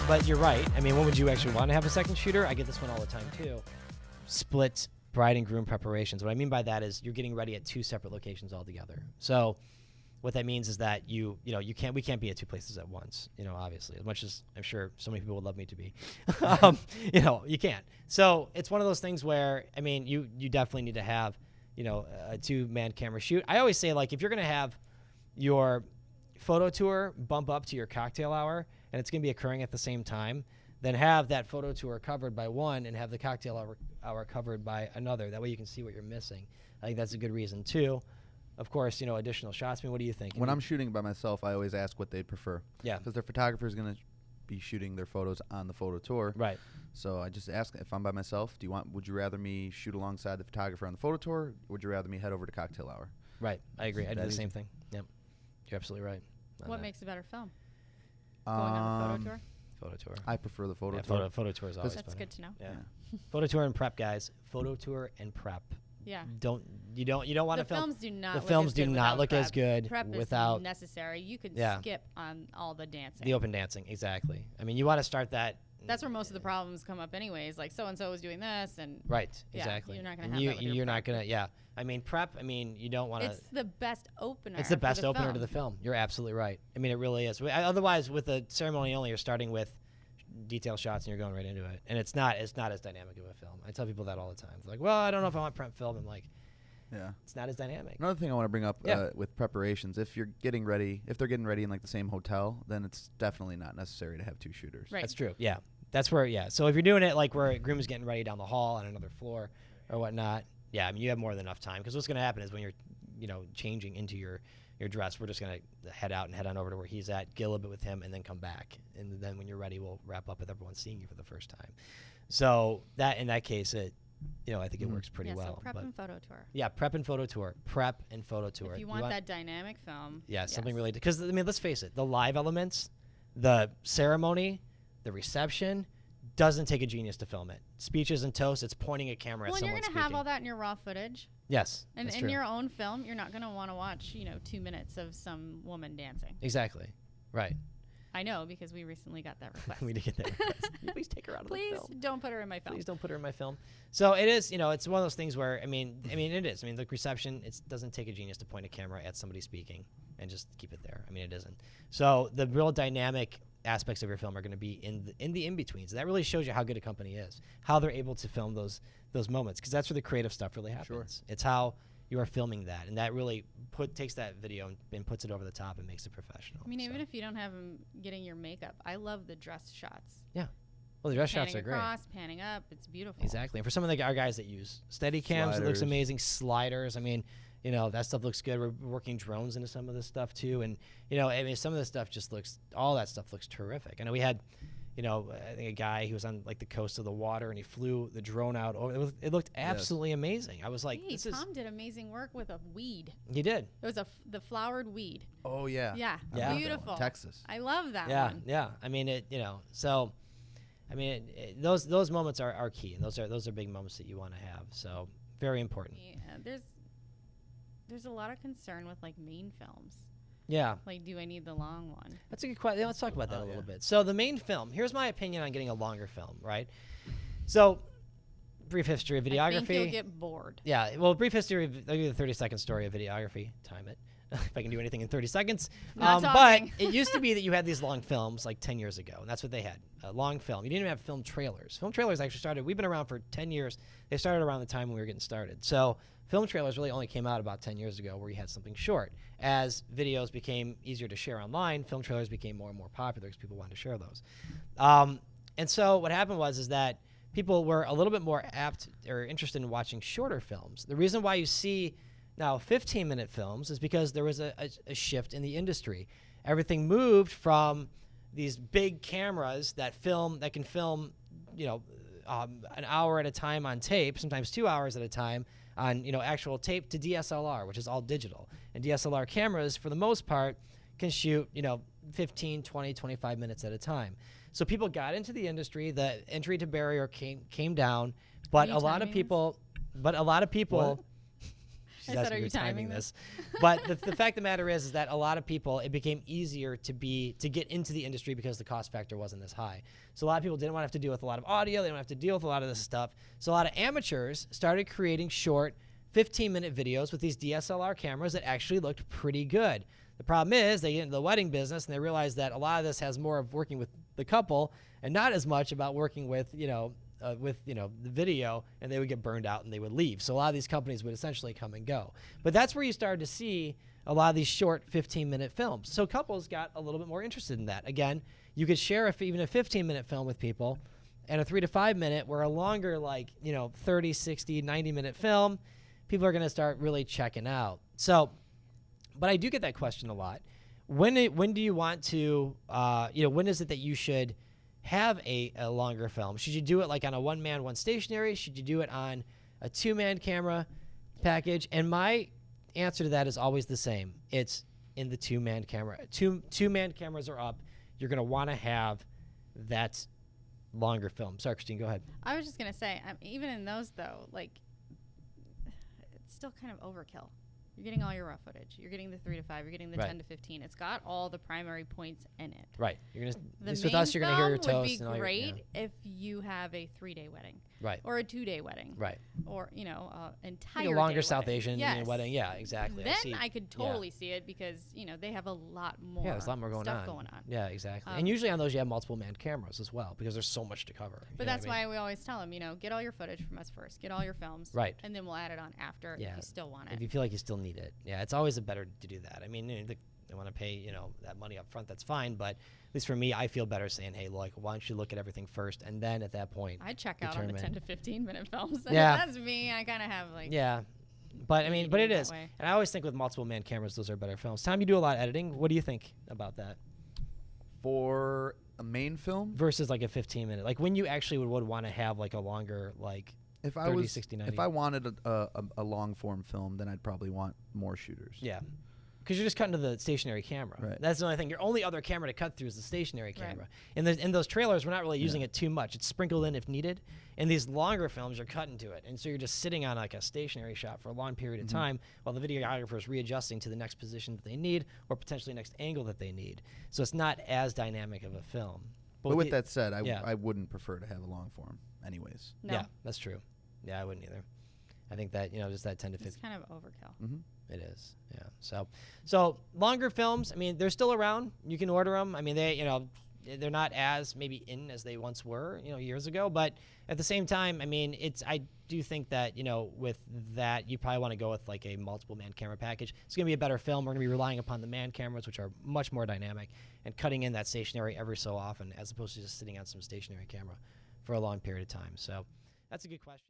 but you're right. I mean, when would you actually want to have a second shooter? I get this one all the time too. Split bride and groom preparations. What I mean by that is you're getting ready at two separate locations altogether. So what that means is that we can't be at two places at once, obviously, as much as I'm sure so many people would love me to be. You can't. So it's one of those things where, I mean, you definitely need to have, a two-man camera shoot. I always say, like, if you're going to have your photo tour bump up to your cocktail hour and it's going to be occurring at the same time, then have that photo tour covered by one and have the cocktail hour covered by another. That way you can see what you're missing. I think that's a good reason, too. Of course, additional shots. I mean, what do you think? When I'm shooting by myself, I always ask what they'd prefer. Yeah. Because their photographer is going to be shooting their photos on the photo tour. Right. So I just ask, if I'm by myself, would you rather me shoot alongside the photographer on the photo tour? Or would you rather me head over to cocktail hour? Right. I agree. I do the same thing. Yep. You're absolutely right. What makes a better film? Going on the photo tour? Photo tour. I prefer the photo tour. Photo tour is always That's better. good to know. Yeah. Photo tour and prep, guys. Photo tour and prep. Yeah. You don't want to film. Films do not. The look films as do good not without look prep. as good Prep without is necessary. You could skip on all the dancing. the open dancing. Exactly. I mean, you want to start that. That's where most of the problems come up, anyways. Like so and so was doing this, and Right. yeah, Exactly. you're not gonna And have that with your You're not prep. gonna. Yeah. I mean, prep. I mean, you don't want to. It's the best opener. It's the for best the opener film. to the film. You're absolutely right. I mean, it really is. Otherwise, with the ceremony only, you're starting with detail shots and you're going right into it, and it's not as dynamic of a film. I tell people that all the time. They're like, well, I don't know if I want prep film. I'm like, Yeah. it's not as dynamic. Another thing I want to bring up Yeah. with preparations, if they're getting ready in like the same hotel, then it's definitely not necessary to have two shooters. Right. That's true. Yeah. That's where, yeah. So if you're doing it like where a groom is getting ready down the hall on another floor or whatnot, yeah, I mean, you have more than enough time. Because what's going to happen is when you're, changing into your dress, we're just going to head out and head on over to where he's at, get a little bit with him, and then come back. And then when you're ready, we'll wrap up with everyone seeing you for the first time. So in that case, I think it works pretty well. So prep but and photo tour. yeah, prep and photo tour. Prep and photo tour. If you want that dynamic film. Yeah, something yes. really, because I mean, let's face it, the live elements, the ceremony, the reception doesn't take a genius to film it. Speeches and toasts, it's pointing a camera Well, at and someone you're speaking. gonna have all that in your raw footage, Yes, and that's in true. your own film, you're not gonna want to watch 2 minutes of some woman dancing. Exactly, right. I know because we recently got that request. We did get that request. Can you please take her out of the Please film. don't put her in my film. Please don't put her in my film. So it is, it's one of those things where, I mean, it is. I mean, the reception, it doesn't take a genius to point a camera at somebody speaking and just keep it there. I mean, it isn't. So the real dynamic aspects of your film are going to be in the in-betweens. That really shows you how good a company is, how they're able to film those moments, because that's where the creative stuff really happens. Sure. It's how you are filming that, and that really takes that video and puts it over the top and makes it professional. I mean, So, even if you don't have them getting your makeup, I love the dress shots. well, the dress shots Panning are great. across, panning up, it's beautiful. Exactly. And for some of our guys that use steady cams, it looks Sliders. amazing. Sliders. I mean, that stuff looks good. We're working drones into some of this stuff too. And, I mean, some of this stuff all that stuff looks terrific. I know we had, I think a guy, he was on like the coast of the water and he flew the drone out. It looked absolutely amazing. I was like, Hey, Tom did amazing work with a weed. He did. It was the flowered weed. Oh, yeah. Yeah, I love that one. beautiful. Texas. I love that Yeah. one. Yeah. I mean, so, I mean, those moments are key. And those are big moments that you want to have. So very important. Yeah, there's a lot of concern with like main films. Yeah. Like, do I need the long one? That's a good question. Let's talk about that a little yeah. bit. So the main film, here's my opinion on getting a longer film, right? So brief history of videography. I think you'll get bored. Yeah, well, brief history, I'll give you the 30-second story of videography. Time it. If I can do anything in 30 seconds. Not But talking. it used to be that you had these long films like 10 years ago, and that's what they had, a long film. You didn't even have film trailers. Film trailers actually started, we've been around for 10 years. They started around the time when we were getting started. So film trailers really only came out about 10 years ago where you had something short. As videos became easier to share online, film trailers became more and more popular because people wanted to share those. And so what happened is that people were a little bit more apt or interested in watching shorter films. The reason why you see now 15-minute films is because there was a shift in the industry. Everything moved from these big cameras that can film, an hour at a time on tape, sometimes 2 hours at a time on, actual tape, to DSLR, which is all digital. And DSLR cameras, for the most part, can shoot, 15, 20, 25 minutes at a time. So people got into the industry. The entry to barrier came down, but Are you a lot of timing people, What? She's I said, asking "Are me you for timing this. But the fact of the matter is that a lot of people, it became easier to get into the industry because the cost factor wasn't as high. So a lot of people didn't want to have to deal with a lot of audio. They don't have to deal with a lot of this stuff. So a lot of amateurs started creating short 15-minute videos with these DSLR cameras that actually looked pretty good. The problem is they get into the wedding business and they realize that a lot of this has more of working with the couple and not as much about working with, the video, and they would get burned out and they would leave. So a lot of these companies would essentially come and go. But that's where you started to see a lot of these short 15-minute films. So couples got a little bit more interested in that. Again, you could share even a 15-minute film with people, and a 3 to 5 minute, where a longer 30, 60, 90-minute film, people are going to start really checking out. So, but I do get that question a lot. When do you want to, when is it that you should have a longer film? Should you do it like on a one-man, one stationary? Should you do it on a two-man camera package? And my answer to that is always the same. It's in the two-man camera. Two-man cameras are up. You're going to want to have that longer film. Sorry, Christine, go ahead. I was just gonna say, even in those though, it's still kind of overkill. You're getting all your raw footage. You're getting the 3 to 5. You're getting the Right. 10 to 15. It's got all the primary points in it. Right. You're gonna The at least main with us, you're gonna hear your film would toast be and all great your, if you have a 3-day wedding right. or a 2-day wedding Right. or entire Like a longer day South wedding. Asian Yes. wedding. Yeah, exactly. Then see. I could totally see it because they have a lot more. Yeah, there's a lot more stuff going on. going on. Yeah, exactly. And usually on those you have multiple man cameras as well because there's so much to cover. But that's why we always tell them, get all your footage from us first, get all your films, Right. and then we'll add it on after Yeah. if you still want it. if you feel like you still need it. Yeah, it's always better to do that. I mean, they want to pay, that money up front, that's fine. But at least for me, I feel better saying, hey, why don't you look at everything first? And then at that point, I check out on the 10 to 15 minute films. Yeah. That's me. I kind of have yeah. But I mean, but it that is. way. And I always think with multiple man cameras, those are better films. Tom, you do a lot of editing. What do you think about that For a main film, versus like a 15-minute? Like when you actually would want to have like a longer, like if 30, 60, 90. if I wanted a long form film, then I'd probably want more shooters. Yeah. Because you're just cutting to the stationary camera. Right. That's the only thing. Your only other camera to cut through is the stationary Right. camera. In those trailers, we're not really using it too much. It's sprinkled in if needed. In these longer films, you're cutting to it. And so you're just sitting on like a stationary shot for a long period of time while the videographer is readjusting to the next position that they need or potentially next angle that they need. So it's not as dynamic of a film. But with that said, yeah. I wouldn't prefer to have a long form anyways. No. Yeah, that's true. Yeah, I wouldn't either. I think that, just that 10 to 15. It's kind of overkill. Mm-hmm. It is, yeah. So longer films, I mean, they're still around. You can order them. I mean, they're not as maybe in as they once were, years ago. But at the same time, I mean, I do think that, with that, you probably want to go with like a multiple man camera package. It's going to be a better film. We're going to be relying upon the man cameras, which are much more dynamic, and cutting in that stationary every so often, as opposed to just sitting on some stationary camera for a long period of time. So that's a good question.